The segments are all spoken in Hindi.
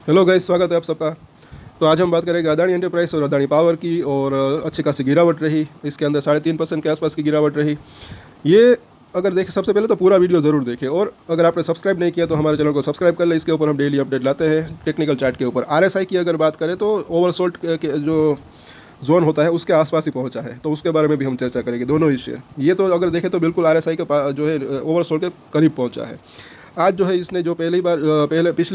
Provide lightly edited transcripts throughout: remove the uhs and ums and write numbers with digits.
हेलो गाइस, स्वागत है आप सबका। तो आज हम बात करेंगे अदानी एंटरप्राइज और अदानी पावर की। और अच्छी खासी गिरावट रही, इसके अंदर 3.5% के आसपास की गिरावट रही। ये अगर देखें, सबसे पहले तो पूरा वीडियो ज़रूर देखें, और अगर आपने सब्सक्राइब नहीं किया तो हमारे चैनल को सब्सक्राइब कर लें। इसके ऊपर हम डेली अपडेट लाते हैं टेक्निकल चार्ट के ऊपर। आरएसआई की अगर बात करें तो ओवरसोल्ड के जो जोन होता है उसके आसपास ही पहुंचा है, तो उसके बारे में भी हम चर्चा करेंगे। दोनों ही शेयर ये तो अगर देखें तो बिल्कुल आरएसआई के जो है ओवरसोल्ड के करीब पहुंचा है। आज जो है इसने जो पिछली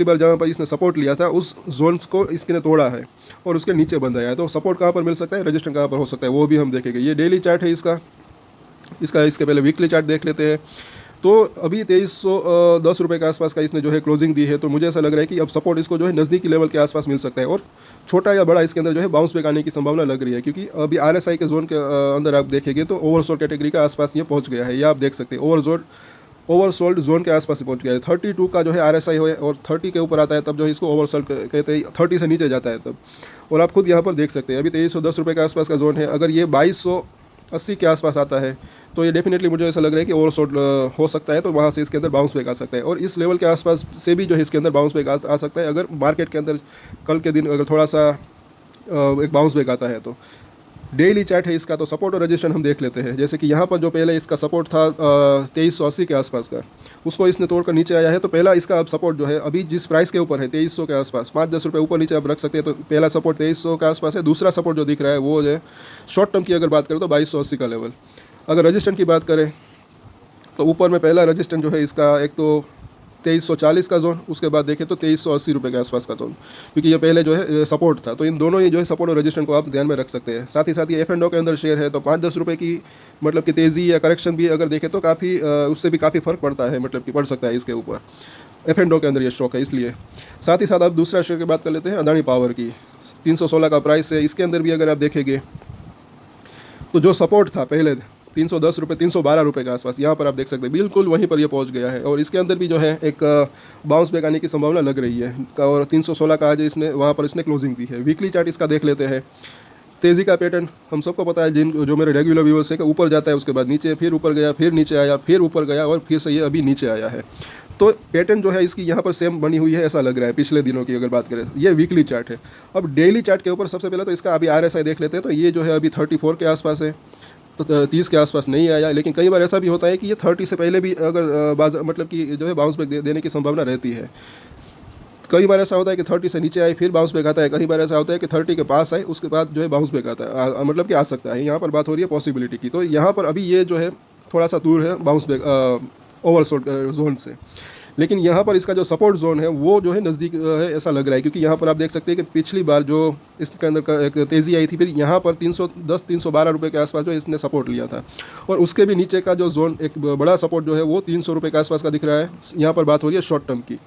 बार जहाँ पर इसने सपोर्ट लिया था उस जोन्स को इसने तोड़ा है और उसके नीचे बंद आया है। तो सपोर्ट कहाँ पर मिल सकता है, रजिस्टर कहाँ पर हो सकता है, वो भी हम देखेंगे। ये डेली चार्ट है इसके पहले वीकली चार्ट देख लेते हैं। तो अभी 2310 रुपये के आसपास का इसने जो है क्लोजिंग दी है। तो मुझे ऐसा लग रहा है कि अब सपोर्ट इसको जो है नज़दीकी लेवल के आसपास मिल सकता है, और छोटा या बड़ा इसके अंदर जो है बाउंस बैक आने की संभावना लग रही है, क्योंकि अभी आरएसआई के जोन के अंदर आप देखेंगे तो ओवरसोल्ड कैटेगरी का आसपास ये पहुंच गया है। ये आप देख सकते हैं, ओवरसोल्ड जोन के आसपास ही पहुंच गया है। 32 का जो है आरएसआई है और 30 के ऊपर आता है तब जो है इसको ओवरसोल्ड कहते हैं। 30 से नीचे जाता है तब, और आप खुद यहाँ पर देख सकते हैं अभी 2310 रुपये के आसपास का जोन है। अगर ये 2280 के आसपास आता है तो ये डेफिनेटली मुझे ऐसा लग रहा है कि ओवरसोल्ड हो सकता है, तो वहाँ से इसके अंदर बाउंस बैक आ सकता है। और इस लेवल के आसपास से भी जो है इसके अंदर बाउंस बैक आ सकता है, अगर मार्केट के अंदर कल के दिन अगर थोड़ा सा एक बाउंस बैक आता है। तो डेली चार्ट है इसका, तो सपोर्ट और रजिस्टेंस हम देख लेते हैं। जैसे कि यहाँ पर जो पहले इसका सपोर्ट था 2380 के आसपास का, उसको इसने तोड़कर नीचे आया है। तो पहला इसका अब सपोर्ट जो है अभी जिस प्राइस के ऊपर है 2300 के आसपास, 5-10 रुपये ऊपर नीचे आप रख सकते हैं। तो पहला सपोर्ट 2300 के आसपास है। दूसरा सपोर्ट जो दिख रहा है वो जो है शॉर्ट टर्म की अगर बात करें तो 2280 का लेवल। अगर रजिस्टेंस की बात करें तो ऊपर में पहला रजिस्टेंस जो है इसका एक तो 2340 का जोन, उसके बाद देखें तो 2380 रुपये के आसपास का जोन, क्योंकि ये पहले जो है सपोर्ट था। तो इन दोनों ही जो है सपोर्ट और रजिस्टेंस को आप ध्यान में रख सकते हैं। साथ ही साथ ये F&O के अंदर शेयर है, तो 5-10 रुपये की मतलब कि तेज़ी या करेक्शन भी अगर देखें तो काफ़ी उससे भी काफ़ी फ़र्क पड़ता है, मतलब कि पड़ सकता है इसके ऊपर। F&O के अंदर ये स्टॉक है इसलिए। साथ ही साथ आप दूसरा शेयर की बात कर लेते हैं अदानी पावर की। 316 का प्राइस है, इसके अंदर भी अगर आप देखेंगे तो जो सपोर्ट था पहले 310 रुपये 312 रुपये के आसपास, यहाँ पर आप देख सकते हैं बिल्कुल वहीं पर ये पहुँच गया है। और इसके अंदर भी जो है एक बाउंस बैक आने की संभावना लग रही है, और 316 का आज इसने वहाँ पर इसने क्लोजिंग दी है। वीकली चार्ट इसका देख लेते हैं। तेज़ी का पैटर्न हम सबको पता है, जो मेरे रेगुलर व्यूअर्स है कि ऊपर जाता है, उसके बाद नीचे, फिर ऊपर गया, फिर नीचे आया, फिर ऊपर गया, और फिर से ये अभी नीचे आया है। तो पैटर्न जो है इसकी यहाँ पर सेम बनी हुई है, ऐसा लग रहा है पिछले दिनों की अगर बात करें। ये वीकली चार्ट है। अब डेली चार्ट के ऊपर सबसे पहले तो इसका अभी आरएसआई देख लेते हैं। तो ये जो है अभी 34 के आसपास है, तो 30 के आसपास नहीं आया। लेकिन कई बार ऐसा भी होता है कि ये 30 से पहले भी अगर मतलब कि जो है बाउंस बैक देने की संभावना रहती है। कई बार ऐसा होता है कि 30 से नीचे आए फिर बाउंस बैक आता है, कई बार ऐसा होता है कि 30 के पास आए उसके बाद जो है बाउंस बैक आता है, मतलब कि आ सकता है। यहाँ पर बात हो रही है पॉसिबिलिटी की। तो यहाँ पर अभी ये जो है थोड़ा सा दूर है बाउंस बैक ओवरसोल्ड जोन से, लेकिन यहाँ पर इसका जो सपोर्ट जोन है वो जो है नज़दीक है, ऐसा लग रहा है। क्योंकि यहाँ पर आप देख सकते हैं कि पिछली बार जो इसके अंदर का एक तेज़ी आई थी, फिर यहाँ पर 310-312 रुपये के आसपास जो इसने सपोर्ट लिया था, और उसके भी नीचे का जो जोन एक बड़ा सपोर्ट जो है वो 300 रुपये के आसपास का दिख रहा है। यहाँ पर बात हो रही है शॉर्ट टर्म की।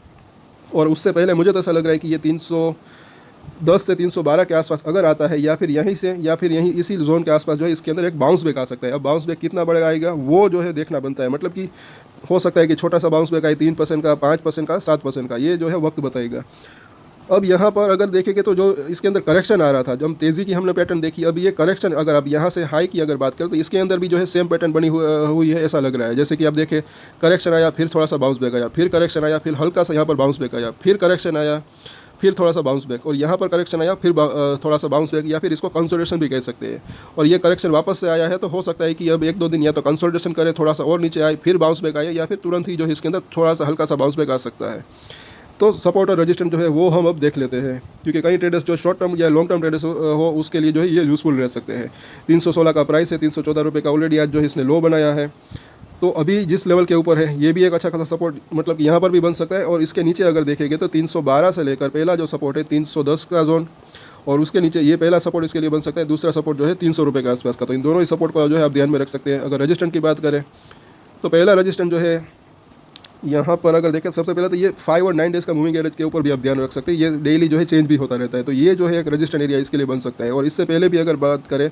और उससे पहले मुझे तो ऐसा लग रहा है कि ये 310 से 312 के आसपास अगर आता है, या फिर यहीं से या फिर यहीं इसी जोन के आसपास जो है इसके अंदर एक बाउंस बैक आ सकता है। अब बाउंस बैक कितना बड़ा आएगा वो जो है देखना बनता है। मतलब कि हो सकता है कि छोटा सा बाउंस बैक आए 3% का, 5% का, 7% का, ये जो है वक्त बताएगा। अब यहाँ पर अगर देखेंगे तो जो इसके अंदर करेक्शन आ रहा था, जब हम तेज़ी की हमने पैटर्न देखी, अब ये करेक्शन अगर आप यहाँ से हाई की अगर बात करें तो इसके अंदर भी जो है सेम पैटर्न बनी हुई है, ऐसा लग रहा है। जैसे कि आप देखें करेक्शन आया, फिर थोड़ा सा बाउंस बैक आया, फिर करेक्शन आया, फिर हल्का सा यहाँ पर बाउंस बैक आया, फिर करेक्शन आया, फिर थोड़ा सा बाउंस बैक, और यहाँ पर करेक्शन आया, फिर थोड़ा सा बाउंस बैक, या फिर इसको कंसोलिडेशन भी कह सकते हैं। और ये करेक्शन वापस से आया है, तो हो सकता है कि अब 1-2 दिन या तो कंसोलिडेशन करे, थोड़ा सा और नीचे आए, फिर बाउंस बैक आए, या फिर तुरंत ही जो है इसके अंदर थोड़ा सा हल्का सा बाउंस बैक आ सकता है। तो सपोर्ट और रजिस्टेंस जो है वो हम अब देख लेते हैं, क्योंकि कई ट्रेडर्स जो शॉर्ट टर्म या लॉन्ग टर्म ट्रेडर्स हो उसके लिए जो है ये यूज़फुल रह सकते हैं। 316 का प्राइस है, 314 रुपये का ऑलरेडी आज जो है इसने लो बनाया है। तो अभी जिस लेवल के ऊपर है ये भी एक अच्छा खासा सपोर्ट मतलब कि यहाँ पर भी बन सकता है। और इसके नीचे अगर देखेंगे तो 312 से लेकर पहला जो सपोर्ट है 310 का जोन, और उसके नीचे ये पहला सपोर्ट इसके लिए बन सकता है। दूसरा सपोर्ट जो है 300 रुपये के आसपास का। तो इन दोनों ही सपोर्ट को जो है आप ध्यान में रख सकते हैं। अगर रजिस्टेंस की बात करें तो पहला रजिस्टेंस जो है यहाँ पर अगर देखें, सबसे पहले तो ये 5 और 9 डेज़ का मूविंग एवरेज के ऊपर भी आप ध्यान रख सकते हैं। ये डेली जो है चेंज भी होता रहता है, तो ये जो है एक रजिस्टेंस एरिया इसके लिए बन सकता है। और इससे पहले भी अगर बात करें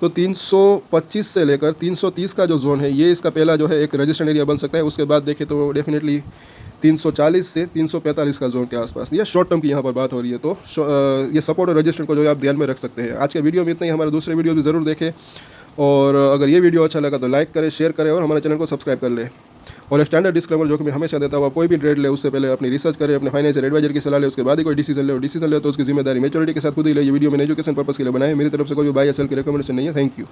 तो 325 से लेकर 330 का जो जोन है ये इसका पहला जो है एक रजिस्टेंस एरिया बन सकता है। उसके बाद देखें तो डेफिनेटली 340 से 345 का जोन के आसपास, ये शॉर्ट टर्म की यहाँ पर बात हो रही है। तो ये सपोर्ट और रजिस्टेंस को जो है आप ध्यान में रख सकते हैं। आज के वीडियो में इतना ही। हमारे दूसरे वीडियो भी ज़रूर देखें, और अगर ये वीडियो अच्छा लगा तो लाइक करें, शेयर करें, और हमारे चैनल को सब्सक्राइब कर लें। और स्टैंडर्ड डिस्क्लेमर जो कि मैं हमेशा देता हूँ, कोई भी ट्रेड ले उससे पहले अपनी रिसर्च करें, अपने फाइनेंशियल एडवाइजर की सलाह ले, उसके बाद ही कोई डिसीजन ले, और डिसीजन ले तो उसकी जिम्मेदारी मेच्योरिटी के साथ खुद ही ले। ये वीडियो मैंने एजुकेशन पर्पस के लिए बनाया है, मेरी तरफ से कोई भी बाय या सेल की रिकमेंडेशन नहीं है। Thank you.